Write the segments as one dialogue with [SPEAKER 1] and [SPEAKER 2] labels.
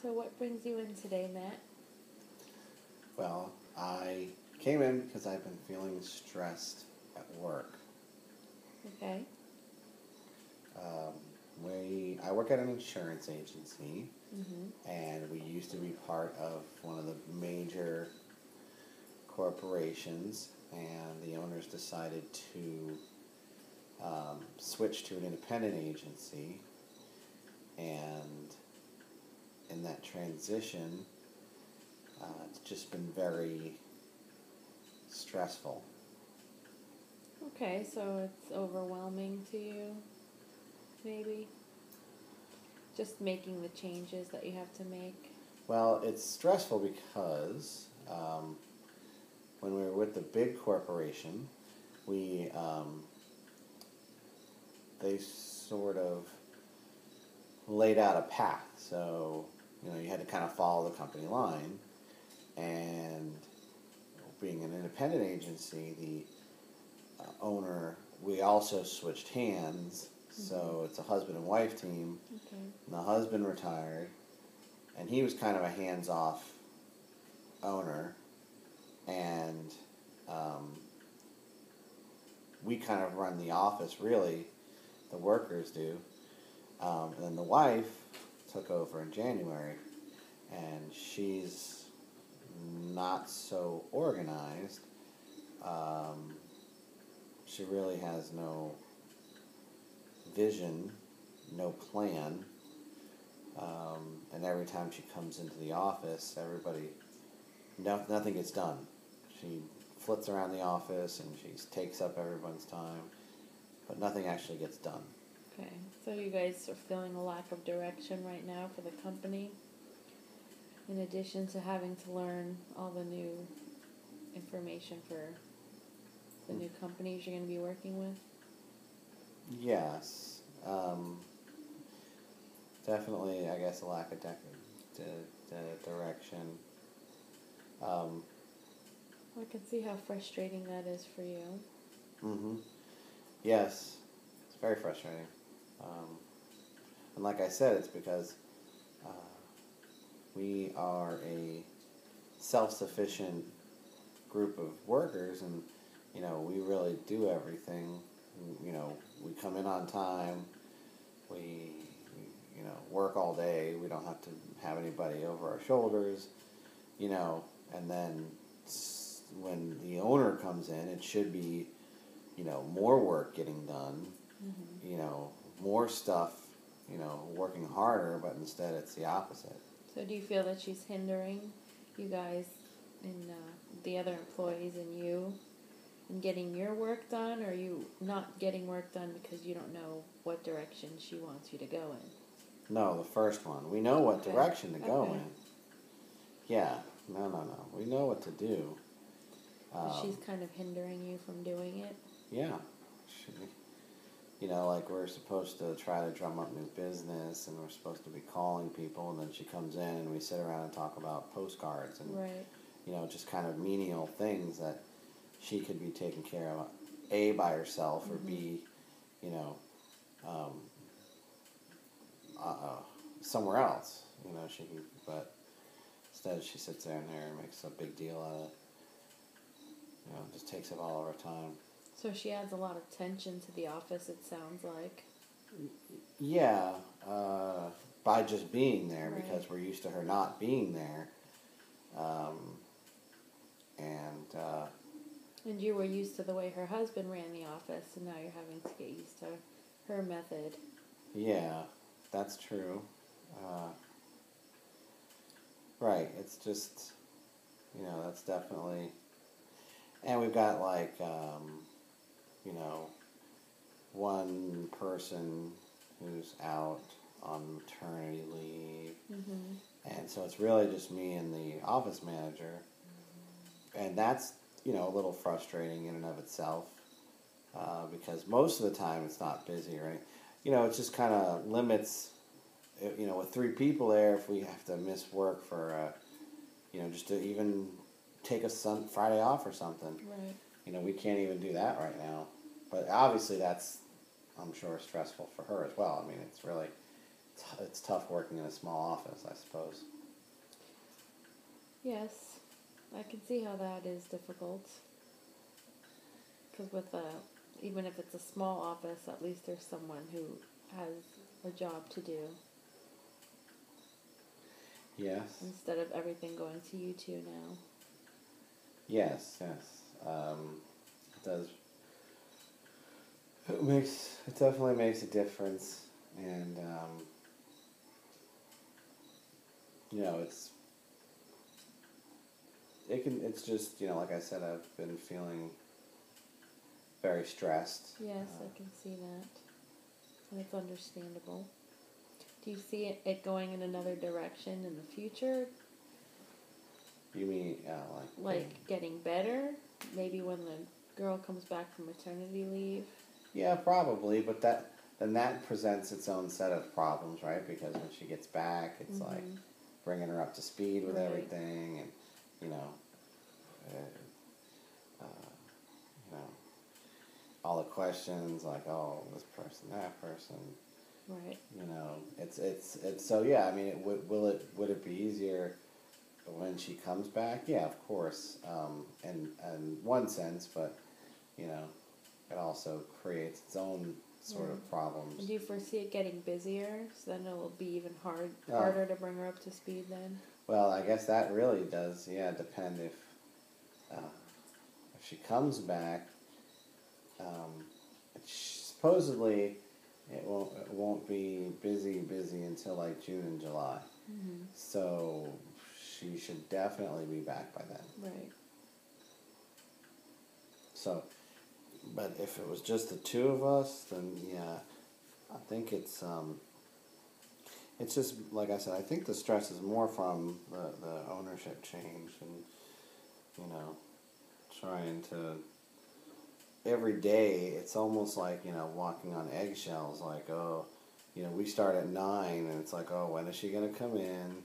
[SPEAKER 1] So what brings you in today, Matt?
[SPEAKER 2] Well, I came in because I've been feeling stressed at work.
[SPEAKER 1] Okay.
[SPEAKER 2] Um, I work at an insurance agency,
[SPEAKER 1] Mm-hmm.
[SPEAKER 2] and we used to be part of one of the major corporations, and the owners decided to switch to an independent agency, and in that transition, it's just been very stressful.
[SPEAKER 1] Okay, so it's overwhelming to you, maybe? Just making the changes that you have to make.
[SPEAKER 2] Well, it's stressful because when we were with the big corporation, we they sort of laid out a path. So you had to kind of follow the company line, and being an independent agency, the owner we also switched hands. So it's a husband and wife team.
[SPEAKER 1] Okay.
[SPEAKER 2] And the husband retired, and he was kind of a hands-off owner, and we kind of run the office, really, the workers do. And then the wife took over in January, and she's not so organized. She really has no vision, no plan, and every time she comes into the office, nothing gets done. She flits around the office and she takes up everyone's time, but nothing actually gets done.
[SPEAKER 1] Okay. So you guys are feeling a lack of direction right now for the company, in addition to having to learn all the new information for the new companies you're going to be working with?
[SPEAKER 2] Yes, definitely. I guess a lack of direction.
[SPEAKER 1] I can see how frustrating that is for you.
[SPEAKER 2] Mm-hmm. Yes, it's very frustrating. And like I said, it's because uh, we are a self-sufficient group of workers, and we really do everything. We come in on time. We work all day. We don't have to have anybody over our shoulders. And then when the owner comes in, it should be more work getting done. More stuff. Working harder, but instead it's the opposite.
[SPEAKER 1] So do you feel that she's hindering you guys and the other employees and you in getting your work done, or are you not getting work done because you don't know what direction she wants you to go in?
[SPEAKER 2] No, the first one. We know what direction to go in. Yeah. No. We know what to do.
[SPEAKER 1] She's kind of hindering you from doing it?
[SPEAKER 2] Yeah. Like we're supposed to try to drum up new business, and we're supposed to be calling people, and then she comes in and we sit around and talk about postcards and,
[SPEAKER 1] right.
[SPEAKER 2] Just kind of menial things that she could be taking care of, A, by herself, or B, um, somewhere else. She can, but instead she sits there and makes a big deal out of it. Just takes up all of her time.
[SPEAKER 1] So she adds a lot of tension to the office, it sounds like.
[SPEAKER 2] Yeah, by just being there,
[SPEAKER 1] right.
[SPEAKER 2] because we're used to her not being there.
[SPEAKER 1] And you were used to the way her husband ran the office, and now you're having to get used to her method.
[SPEAKER 2] Yeah, that's true. Right, it's just, that's definitely... And we've got, one person who's out on maternity leave.
[SPEAKER 1] Mm-hmm.
[SPEAKER 2] And so it's really just me and the office manager. And that's, a little frustrating in and of itself. Because most of the time it's not busy, right? It just kind of limits, with 3 people there, if we have to miss work for, just to even take a Friday off or something.
[SPEAKER 1] Right.
[SPEAKER 2] We can't even do that right now. But obviously that's, I'm sure, stressful for her as well. I mean, it's it's tough working in a small office, I suppose.
[SPEAKER 1] Yes, I can see how that is difficult. Because even if it's a small office, at least there's someone who has a job to do.
[SPEAKER 2] Yes.
[SPEAKER 1] Instead of everything going to you two now.
[SPEAKER 2] Yes. It does. It definitely makes a difference, and it's just like I said, I've been feeling very stressed.
[SPEAKER 1] Yes, I can see that. And it's understandable. Do you see it going in another direction in the future?
[SPEAKER 2] You mean
[SPEAKER 1] like getting better? Maybe when the girl comes back from maternity leave?
[SPEAKER 2] Yeah, probably, but that presents its own set of problems, right? Because when she gets back, it's like bringing her up to speed with everything, and all the questions like, oh, this person, that person.
[SPEAKER 1] Right.
[SPEAKER 2] It's so yeah. I mean, would it be easier when she comes back? Yeah, of course. In one sense, but it also creates its own sort of problems.
[SPEAKER 1] And do you foresee it getting busier? So then it'll be even harder to bring her up to speed then?
[SPEAKER 2] Well, I guess that really does, depend if she comes back. Supposedly, it won't be busy until like June and July.
[SPEAKER 1] Mm-hmm.
[SPEAKER 2] So she should definitely be back by then.
[SPEAKER 1] Right.
[SPEAKER 2] So, but if it was just the two of us, then yeah, I think it's just like I said. I think the stress is more from the ownership change and trying to. Every day, it's almost like, walking on eggshells, like, oh, we start at 9, and it's like, oh, when is she going to come in?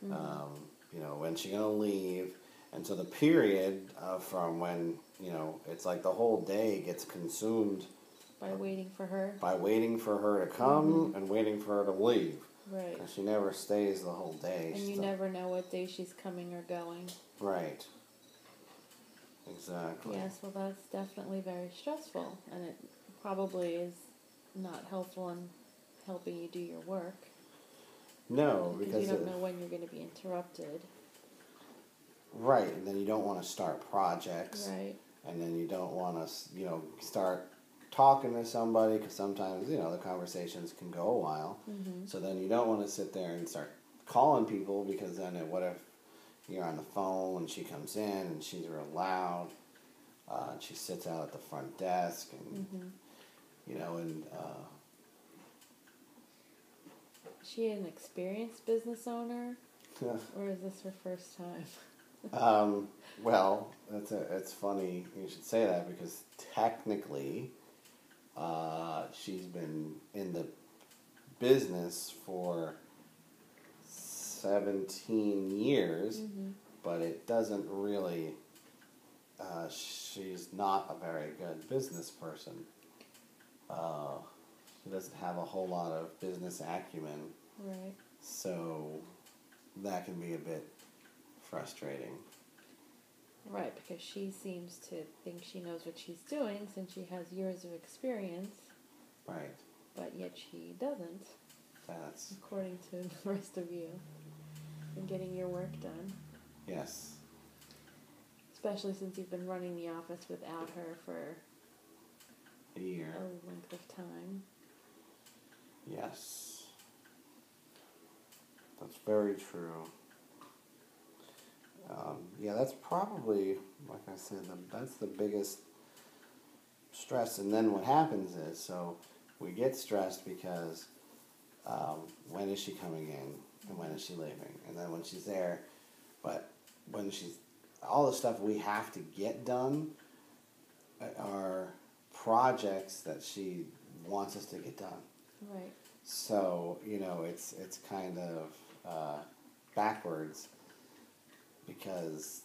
[SPEAKER 1] Mm-hmm.
[SPEAKER 2] When's she going to leave? And so the period from when, it's like the whole day gets consumed.
[SPEAKER 1] By waiting for her?
[SPEAKER 2] By waiting for her to come and waiting for her to leave.
[SPEAKER 1] Right.
[SPEAKER 2] And she never stays the whole day.
[SPEAKER 1] And you never know what day she's coming or going.
[SPEAKER 2] Right. Exactly.
[SPEAKER 1] Yes, well, that's definitely very stressful, and it probably is not helpful in helping you do your work.
[SPEAKER 2] No, because
[SPEAKER 1] you don't know when you're going to be interrupted.
[SPEAKER 2] Right, and then you don't want to start projects.
[SPEAKER 1] Right.
[SPEAKER 2] And then you don't want to, start talking to somebody, because sometimes, the conversations can go a while.
[SPEAKER 1] Mm-hmm.
[SPEAKER 2] So then you don't want to sit there and start calling people, because then what if you're on the phone when she comes in and she's real loud, and she sits out at the front desk, and
[SPEAKER 1] Is she an experienced business owner, or is this her first time?
[SPEAKER 2] Well, it's funny you should say that, because technically, she's been in the business for 17 years, but it doesn't really, she's not a very good business person. She doesn't have a whole lot of business acumen.
[SPEAKER 1] Right.
[SPEAKER 2] So that can be a bit frustrating.
[SPEAKER 1] Right, because she seems to think she knows what she's doing since she has years of experience.
[SPEAKER 2] Right.
[SPEAKER 1] But yet she doesn't.
[SPEAKER 2] That's
[SPEAKER 1] according to the rest of you. And getting your work done.
[SPEAKER 2] Yes.
[SPEAKER 1] Especially since you've been running the office without her for
[SPEAKER 2] a year.
[SPEAKER 1] A length of time.
[SPEAKER 2] Yes. That's very true. Yeah, that's probably, like I said, that's the biggest stress. And then what happens is, so we get stressed because when is she coming in and when is she leaving? And then when she's there, but when she's, all the stuff we have to get done are projects that she wants us to get done.
[SPEAKER 1] Right.
[SPEAKER 2] So, it's kind of backwards because,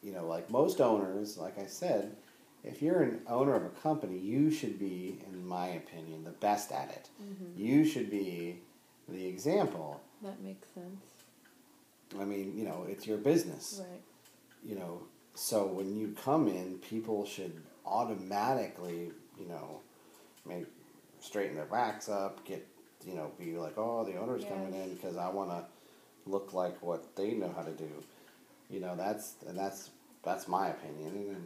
[SPEAKER 2] like most owners, like I said, if you're an owner of a company, you should be, in my opinion, the best at it.
[SPEAKER 1] Mm-hmm.
[SPEAKER 2] You should be the example.
[SPEAKER 1] That makes sense.
[SPEAKER 2] I mean, it's your business.
[SPEAKER 1] Right.
[SPEAKER 2] So when you come in, people should automatically, make straighten their backs up, be like, oh, the owner's coming in because I want to look like what they know how to do. That's my opinion.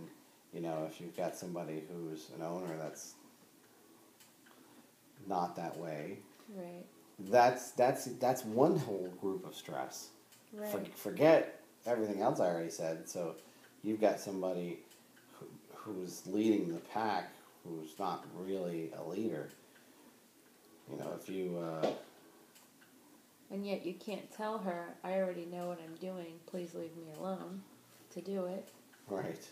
[SPEAKER 2] And if you've got somebody who's an owner that's not that way,
[SPEAKER 1] right,
[SPEAKER 2] that's one whole group of stress.
[SPEAKER 1] right,
[SPEAKER 2] Forget everything else I already said. So you've got somebody who's leading the pack, who's not really a leader. If you
[SPEAKER 1] and yet you can't tell her, I already know what I'm doing, please leave me alone to do it.
[SPEAKER 2] right,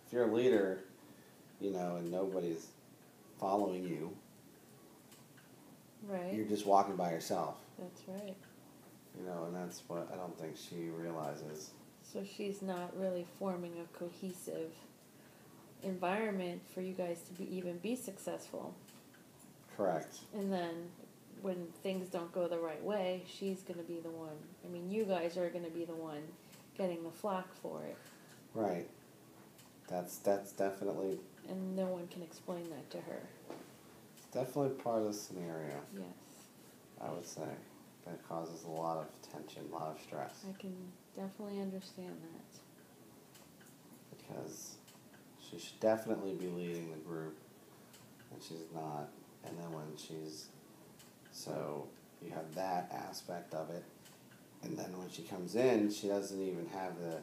[SPEAKER 2] if you're a leader, and nobody's following you,
[SPEAKER 1] Right.
[SPEAKER 2] you're just walking by yourself.
[SPEAKER 1] That's right.
[SPEAKER 2] And that's what I don't think she realizes.
[SPEAKER 1] So she's not really forming a cohesive environment for you guys to even be successful.
[SPEAKER 2] Correct.
[SPEAKER 1] And then when things don't go the right way, she's going to be the one. I mean, you guys are going to be the one getting the flack for it.
[SPEAKER 2] Right. That's definitely.
[SPEAKER 1] And no one can explain that to her.
[SPEAKER 2] It's definitely part of the scenario.
[SPEAKER 1] Yes.
[SPEAKER 2] I would say that causes a lot of tension, a lot of stress.
[SPEAKER 1] I can definitely understand that.
[SPEAKER 2] Because she should definitely be leading the group, and she's not. And then when so you have that aspect of it, and then when she comes in, she doesn't even have the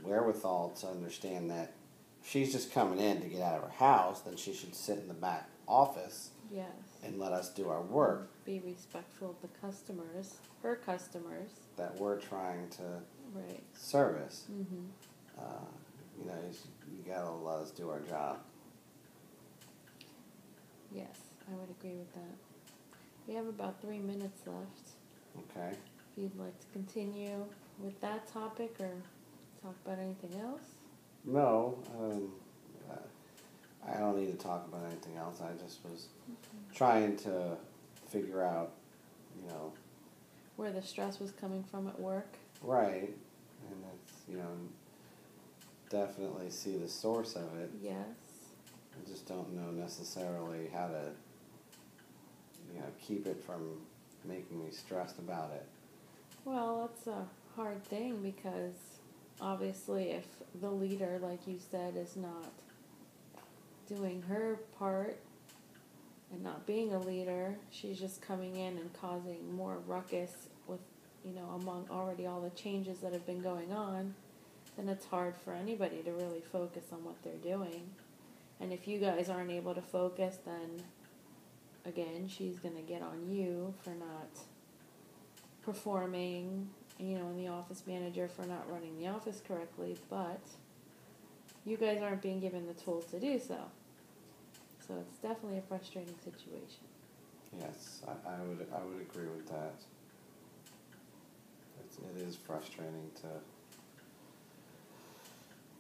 [SPEAKER 2] wherewithal to understand that if she's just coming in to get out of her house, then she should sit in the back office.
[SPEAKER 1] Yes.
[SPEAKER 2] And let us do our work.
[SPEAKER 1] Be respectful of the customers, her customers.
[SPEAKER 2] That we're trying to
[SPEAKER 1] right.
[SPEAKER 2] service.
[SPEAKER 1] Mm-hmm.
[SPEAKER 2] You gotta let us do our job.
[SPEAKER 1] Yes, I would agree with that. We have about 3 minutes left.
[SPEAKER 2] Okay.
[SPEAKER 1] If you'd like to continue with that topic or talk about anything else?
[SPEAKER 2] No, I don't need to talk about anything else. I just was trying to figure out,
[SPEAKER 1] where the stress was coming from at work.
[SPEAKER 2] Right, and it's, definitely see the source of it.
[SPEAKER 1] Yes.
[SPEAKER 2] I just don't know necessarily how to, keep it from making me stressed about it.
[SPEAKER 1] Well, that's a hard thing because obviously if the leader, like you said, is not doing her part and not being a leader, she's just coming in and causing more ruckus with, among already all the changes that have been going on, then it's hard for anybody to really focus on what they're doing. And if you guys aren't able to focus, then again, she's going to get on you for not performing, and the office manager for not running the office correctly, but you guys aren't being given the tools to do so. So it's definitely a frustrating situation.
[SPEAKER 2] Yes, I would agree with that. It is frustrating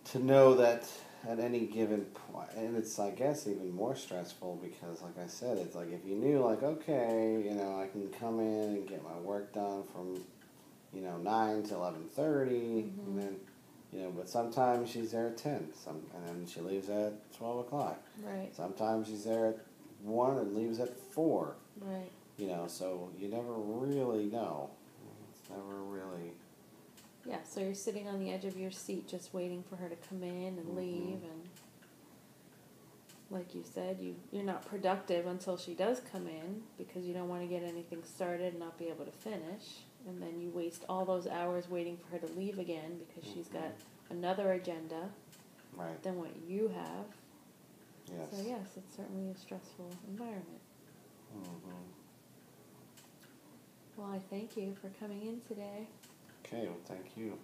[SPEAKER 2] to know that at any given point, and it's, I guess, even more stressful because, like I said, it's like if you knew, like, okay, I can come in and get my work done from, 9 to 11:30,
[SPEAKER 1] Mm-hmm.
[SPEAKER 2] and then, but sometimes she's there at 10, and then she leaves at 12 o'clock.
[SPEAKER 1] Right.
[SPEAKER 2] Sometimes she's there at 1 and leaves at 4.
[SPEAKER 1] Right.
[SPEAKER 2] So you never really know. It's never really.
[SPEAKER 1] Yeah, so you're sitting on the edge of your seat just waiting for her to come in and leave, and like you said, you're not productive until she does come in because you don't want to get anything started and not be able to finish, and then you waste all those hours waiting for her to leave again because she's got another agenda
[SPEAKER 2] Right.
[SPEAKER 1] than what you have.
[SPEAKER 2] Yes.
[SPEAKER 1] So yes, it's certainly a stressful environment.
[SPEAKER 2] Mm-hmm.
[SPEAKER 1] Well, I thank you for coming in today.
[SPEAKER 2] Okay, well, thank you.